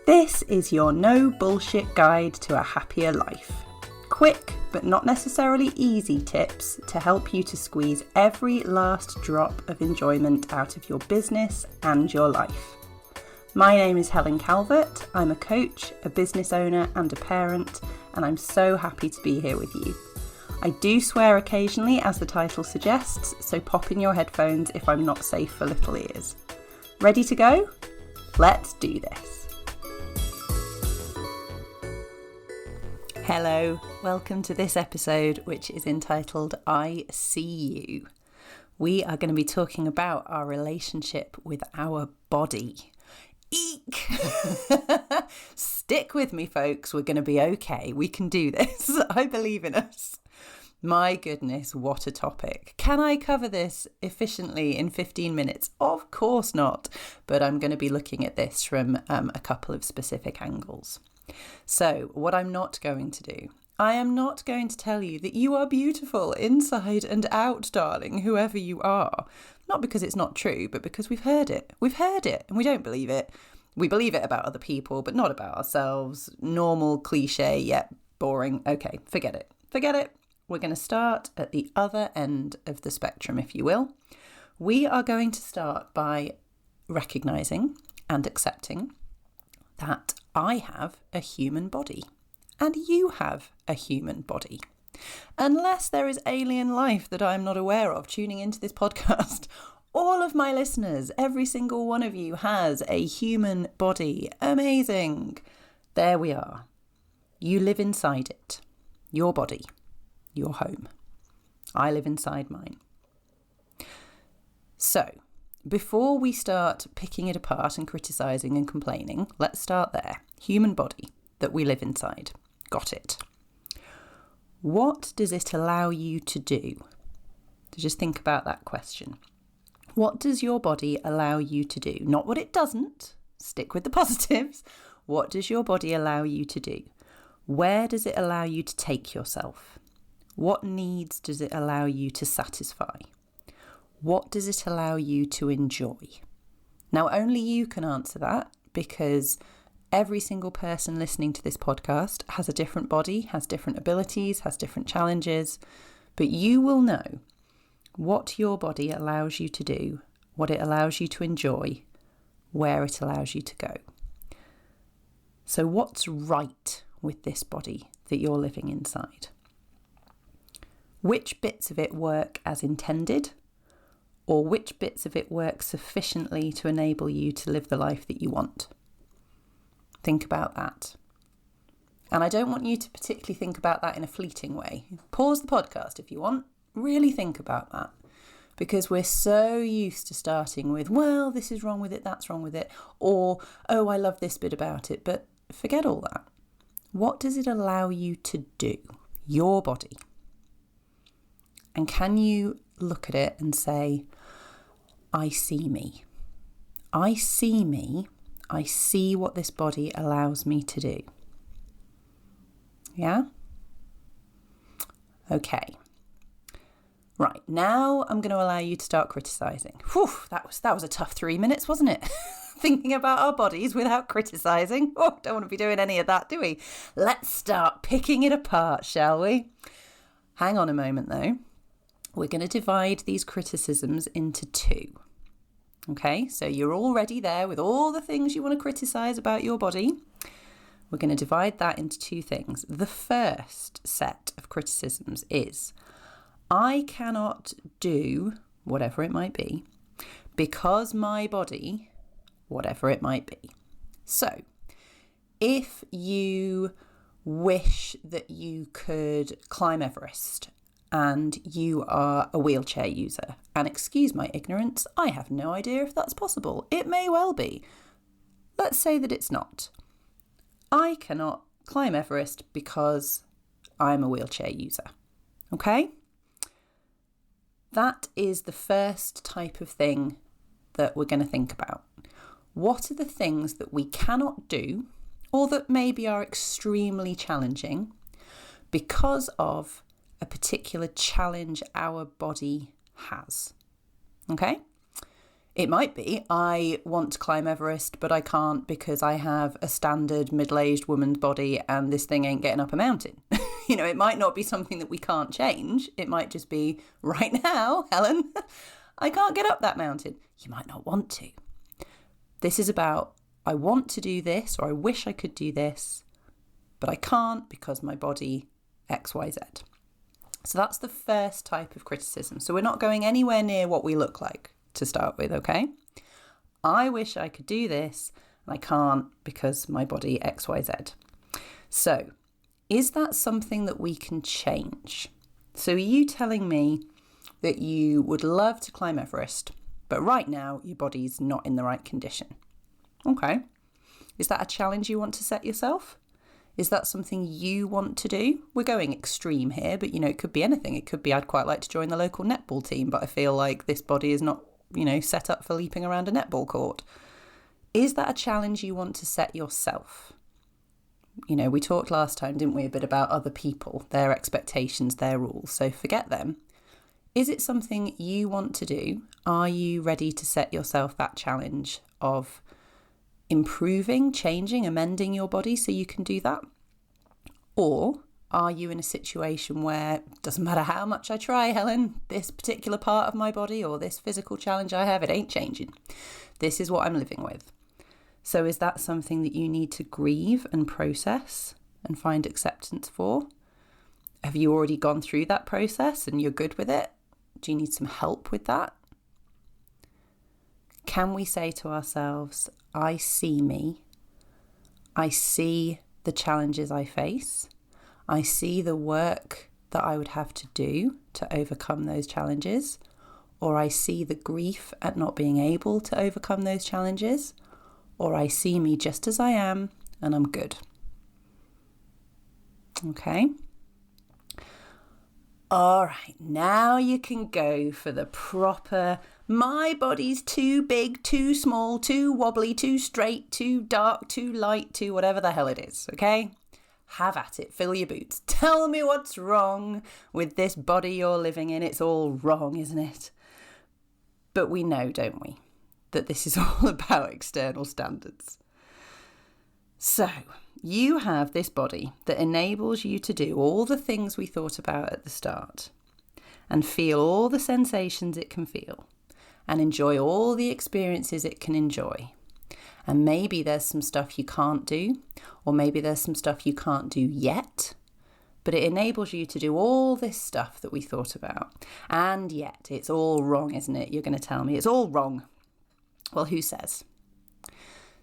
This is your no bullshit guide to a happier life. Quick, but not necessarily easy tips to help you to squeeze every last drop of enjoyment out of your business and your life. My name is Helen Calvert. I'm a coach, a business owner and a parent, and I'm so happy to be here with you. I do swear occasionally, as the title suggests, so pop in your headphones if I'm not safe for little ears. Ready to go? Let's do this. Hello, welcome to this episode, which is entitled I See You. We are going to be talking about our relationship with our body. Eek! Stick with me, folks. We're going to be okay. We can do this. I believe in us. My goodness, what a topic. Can I cover this efficiently in 15 minutes? Of course not. But I'm going to be looking at this from a couple of specific angles. So what I'm not going to do, I am not going to tell you that you are beautiful inside and out, darling, whoever you are. Not because it's not true, but because we've heard it. We've heard it and we don't believe it. We believe it about other people, but not about ourselves. Normal, cliche, yet boring. Okay, forget it. Forget it. We're going to start at the other end of the spectrum, if you will. We are going to start by recognizing and accepting that I have a human body and you have a human body. Unless there is alien life that I'm not aware of tuning into this podcast, all of my listeners, every single one of you has a human body. Amazing. There we are. You live inside it. Your body. Your home. I live inside mine. So, before we start picking it apart and criticising and complaining, let's start there. Human body that we live inside. Got it. What does it allow you to do? So just think about that question. What does your body allow you to do? Not what it doesn't. Stick with the positives. What does your body allow you to do? Where does it allow you to take yourself? What needs does it allow you to satisfy? What does it allow you to enjoy? Now, only you can answer that because every single person listening to this podcast has a different body, has different abilities, has different challenges, but you will know what your body allows you to do, what it allows you to enjoy, where it allows you to go. So what's right with this body that you're living inside? Which bits of it work as intended, or which bits of it work sufficiently to enable you to live the life that you want? Think about that. And I don't want you to particularly think about that in a fleeting way. Pause the podcast if you want. Really think about that. Because we're so used to starting with, well, this is wrong with it, that's wrong with it. Or, oh, I love this bit about it. But forget all that. What does it allow you to do? Your body. And can you look at it and say, I see me. I see me. I see what this body allows me to do. Yeah? Okay. Right, now I'm going to allow you to start criticising. Whew, that was a tough 3 minutes, wasn't it? Thinking about our bodies without criticising. Oh, don't want to be doing any of that, do we? Let's start picking it apart, shall we? Hang on a moment, though. We're going to divide these criticisms into two. Okay, so you're already there with all the things you want to criticise about your body. We're going to divide that into two things. The first set of criticisms is, I cannot do whatever it might be because my body, whatever it might be. So, if you wish that you could climb Everest and you are a wheelchair user, and excuse my ignorance, I have no idea if that's possible. It may well be. Let's say that it's not. I cannot climb Everest because I'm a wheelchair user. Okay? That is the first type of thing that we're going to think about. What are the things that we cannot do, or that maybe are extremely challenging because of a particular challenge our body has? Okay? It might be, I want to climb Everest, but I can't because I have a standard middle-aged woman's body and this thing ain't getting up a mountain. It might not be something that we can't change. It might just be, right now, Helen, I can't get up that mountain. You might not want to. This is about, I want to do this, or I wish I could do this, but I can't because my body X, Y, Z. So that's the first type of criticism. So we're not going anywhere near what we look like to start with, okay? I wish I could do this, and I can't because my body X, Y, Z. So is that something that we can change? So are you telling me that you would love to climb Everest, but right now your body's not in the right condition? Okay. Is that a challenge you want to set yourself? Is that something you want to do? We're going extreme here, but it could be anything. It could be I'd quite like to join the local netball team, but I feel like this body is not, set up for leaping around a netball court. Is that a challenge you want to set yourself? We talked last time, didn't we, a bit about other people, their expectations, their rules. So forget them. Is it something you want to do? Are you ready to set yourself that challenge of improving, changing, amending your body so you can do that? Or are you in a situation where it doesn't matter how much I try, Helen, this particular part of my body or this physical challenge I have, it ain't changing. This is what I'm living with. So is that something that you need to grieve and process and find acceptance for? Have you already gone through that process and you're good with it? Do you need some help with that? Can we say to ourselves, I see me, I see the challenges I face, I see the work that I would have to do to overcome those challenges, or I see the grief at not being able to overcome those challenges, or I see me just as I am and I'm good. Okay? All right, now you can go for the proper, my body's too big, too small, too wobbly, too straight, too dark, too light, too whatever the hell it is, okay? Have at it, fill your boots. Tell me what's wrong with this body you're living in. It's all wrong, isn't it? But we know, don't we, that this is all about external standards. So you have this body that enables you to do all the things we thought about at the start and feel all the sensations it can feel and enjoy all the experiences it can enjoy. And maybe there's some stuff you can't do, or maybe there's some stuff you can't do yet, but it enables you to do all this stuff that we thought about. And yet it's all wrong, isn't it? You're going to tell me it's all wrong. Well, who says?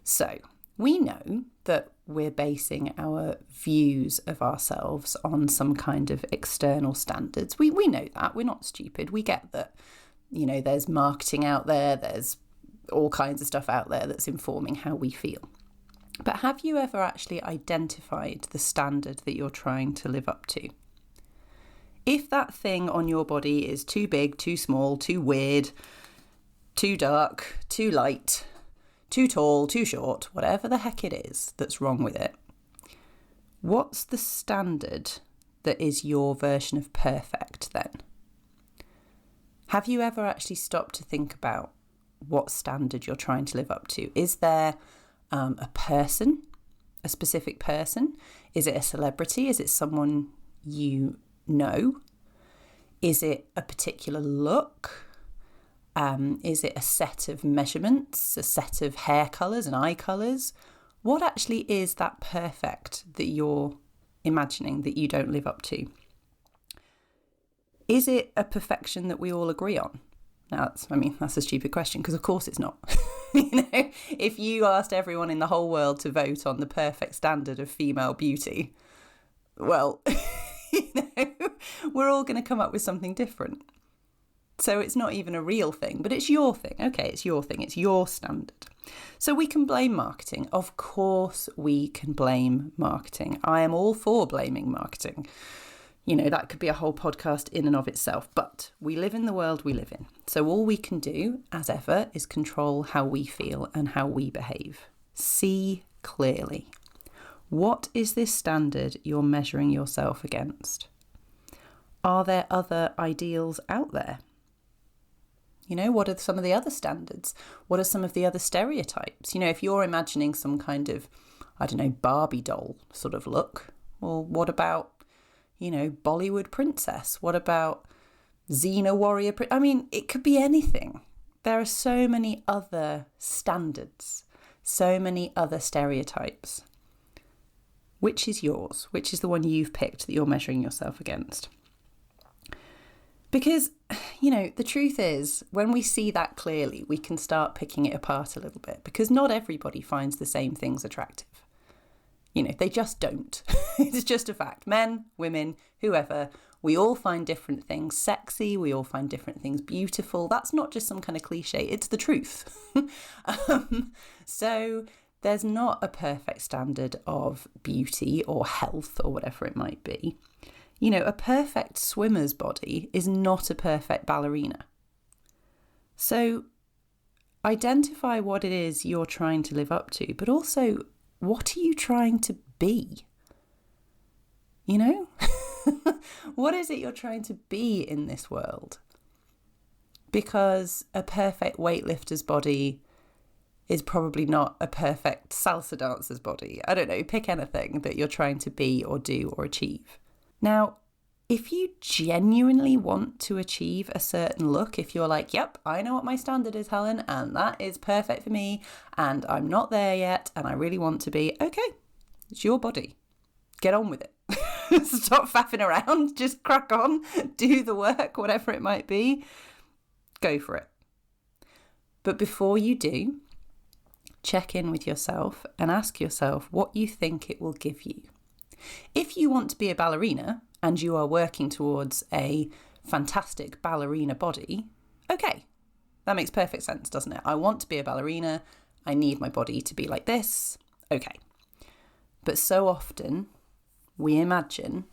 So we know that we're basing our views of ourselves on some kind of external standards. We know that. We're not stupid. We get that, there's marketing out there, there's all kinds of stuff out there that's informing how we feel. But have you ever actually identified the standard that you're trying to live up to? If that thing on your body is too big, too small, too weird, too dark, too light, too tall, too short, whatever the heck it is that's wrong with it, what's the standard that is your version of perfect then? Have you ever actually stopped to think about what standard you're trying to live up to? Is there a person, a specific person? Is it a celebrity? Is it someone you know? Is it a particular look? Is it a set of measurements, a set of hair colours and eye colours? What actually is that perfect that you're imagining that you don't live up to? Is it a perfection that we all agree on? Now, that's a stupid question because of course it's not. If you asked everyone in the whole world to vote on the perfect standard of female beauty, well, we're all going to come up with something different. So it's not even a real thing, but it's your thing. Okay, it's your thing. It's your standard. So we can blame marketing. Of course we can blame marketing. I am all for blaming marketing. That could be a whole podcast in and of itself, but we live in the world we live in. So all we can do, as ever, is control how we feel and how we behave. See clearly. What is this standard you're measuring yourself against? Are there other ideals out there? You know, what are some of the other standards? What are some of the other stereotypes? You know, if you're imagining some kind of, I don't know, Barbie doll sort of look, well, what about, you know, Bollywood princess? What about Xena warrior? I mean, it could be anything. There are so many other standards, so many other stereotypes. Which is yours? Which is the one you've picked that you're measuring yourself against? Because, you know, the truth is, when we see that clearly, we can start picking it apart a little bit, because not everybody finds the same things attractive. You know, they just don't. It's just a fact. Men, women, whoever, we all find different things sexy. We all find different things beautiful. That's not just some kind of cliche. It's the truth. So there's not a perfect standard of beauty or health or whatever it might be. You know, a perfect swimmer's body is not a perfect ballerina. So identify what it is you're trying to live up to, but also, what are you trying to be? You know? What is it you're trying to be in this world? Because a perfect weightlifter's body is probably not a perfect salsa dancer's body. I don't know, pick anything that you're trying to be or do or achieve. Now, if you genuinely want to achieve a certain look, if you're like, yep, I know what my standard is, Helen, and that is perfect for me, and I'm not there yet, and I really want to be, okay, it's your body. Get on with it. Stop faffing around. Just crack on. Do the work, whatever it might be. Go for it. But before you do, check in with yourself and ask yourself what you think it will give you. If you want to be a ballerina and you are working towards a fantastic ballerina body, okay, that makes perfect sense, doesn't it? I want to be a ballerina. I need my body to be like this. Okay. But so often we imagine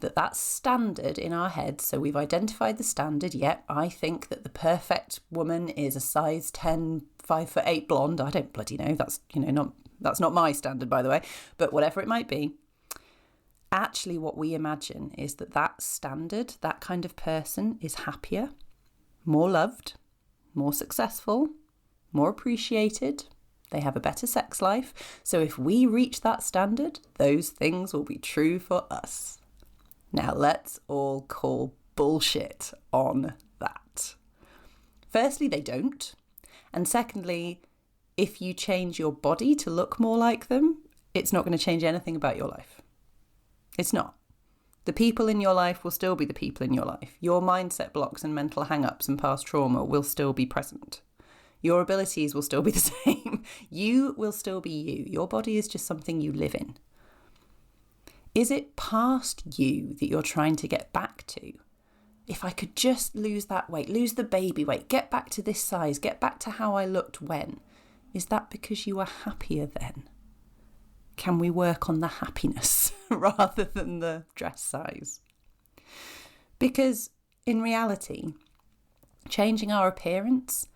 that standard in our head, so we've identified the standard, yep, I think that the perfect woman is a size 10, 5'8" blonde. I don't bloody know. That's, you know, that's not my standard, by the way, but whatever it might be. Actually, what we imagine is that standard, that kind of person is happier, more loved, more successful, more appreciated. They have a better sex life. So if we reach that standard, those things will be true for us. Now let's all call bullshit on that. Firstly, they don't. And secondly, if you change your body to look more like them, it's not going to change anything about your life. It's not. The people in your life will still be the people in your life. Your mindset blocks and mental hang-ups and past trauma will still be present. Your abilities will still be the same. You will still be you. Your body is just something you live in. Is it past you that you're trying to get back to? If I could just lose that weight, lose the baby weight, get back to this size, get back to how I looked when, is that because you are happier then? Can we work on the happiness rather than the dress size? Because in reality, changing our appearance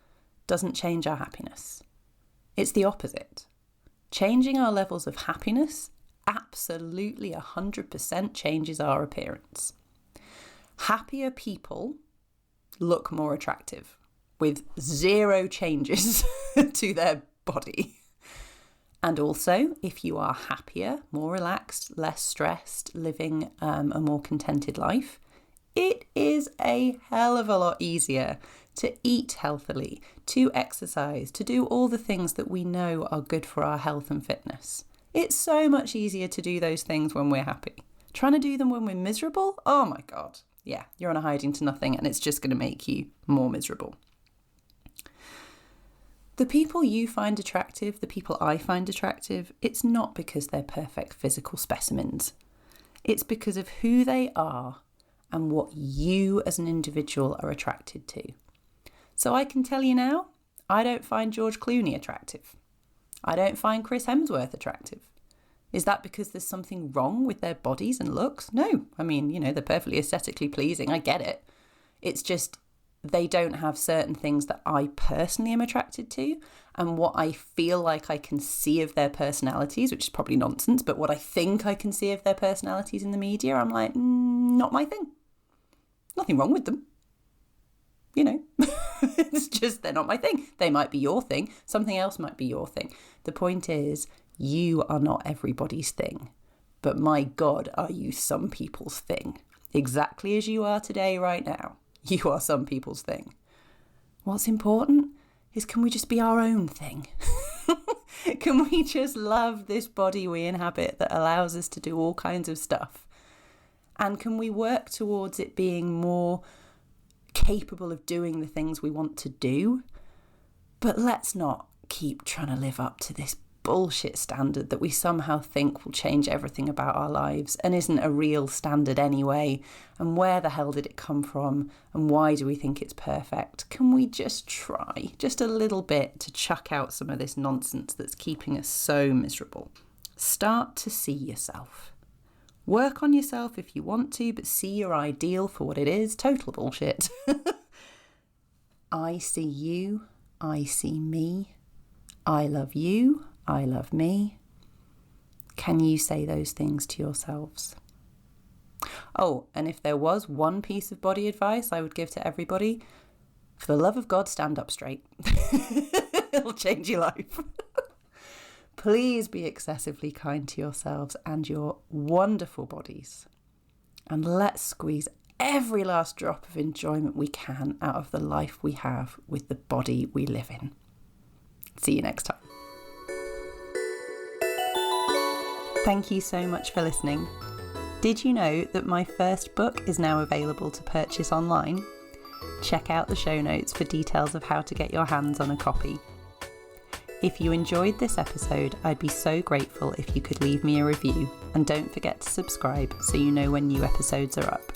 doesn't change our happiness. It's the opposite. Changing our levels of happiness absolutely 100% changes our appearance. Happier people look more attractive with zero changes to their body. And also, if you are happier, more relaxed, less stressed, living a more contented life, it is a hell of a lot easier to eat healthily, to exercise, to do all the things that we know are good for our health and fitness. It's so much easier to do those things when we're happy. Trying to do them when we're miserable? Oh my God. Yeah, you're on a hiding to nothing and it's just going to make you more miserable. The people you find attractive, the people I find attractive, it's not because they're perfect physical specimens. It's because of who they are and what you as an individual are attracted to. So I can tell you now, I don't find George Clooney attractive. I don't find Chris Hemsworth attractive. Is that because there's something wrong with their bodies and looks? No. I mean, you know, they're perfectly aesthetically pleasing. I get it. It's just they don't have certain things that I personally am attracted to, and what I feel like I can see of their personalities, which is probably nonsense, but what I think I can see of their personalities in the media, I'm like, not my thing. Nothing wrong with them. You know, It's just, they're not my thing. They might be your thing. Something else might be your thing. The point is, you are not everybody's thing. But my God, are you some people's thing? Exactly as you are today, right now. You are some people's thing. What's important is, can we just be our own thing? Can we just love this body we inhabit that allows us to do all kinds of stuff? And can we work towards it being more capable of doing the things we want to do? But let's not keep trying to live up to this bullshit standard that we somehow think will change everything about our lives and isn't a real standard anyway. And where the hell did it come from? And why do we think it's perfect? Can we just try just a little bit to chuck out some of this nonsense that's keeping us so miserable? Start to see yourself. Work on yourself if you want to, but see your ideal for what it is. Total bullshit. I see you. I see me. I love you. I love me. Can you say those things to yourselves? Oh, and if there was one piece of body advice I would give to everybody, for the love of God, stand up straight. It'll change your life. Please be excessively kind to yourselves and your wonderful bodies. And let's squeeze every last drop of enjoyment we can out of the life we have with the body we live in. See you next time. Thank you so much for listening. Did you know that my first book is now available to purchase online? Check out the show notes for details of how to get your hands on a copy. If you enjoyed this episode, I'd be so grateful if you could leave me a review, and don't forget to subscribe so you know when new episodes are up.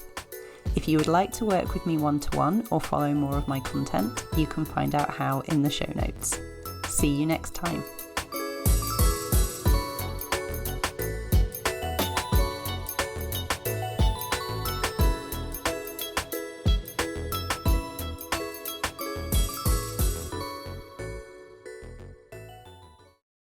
If you would like to work with me one-to-one or follow more of my content, you can find out how in the show notes. See you next time.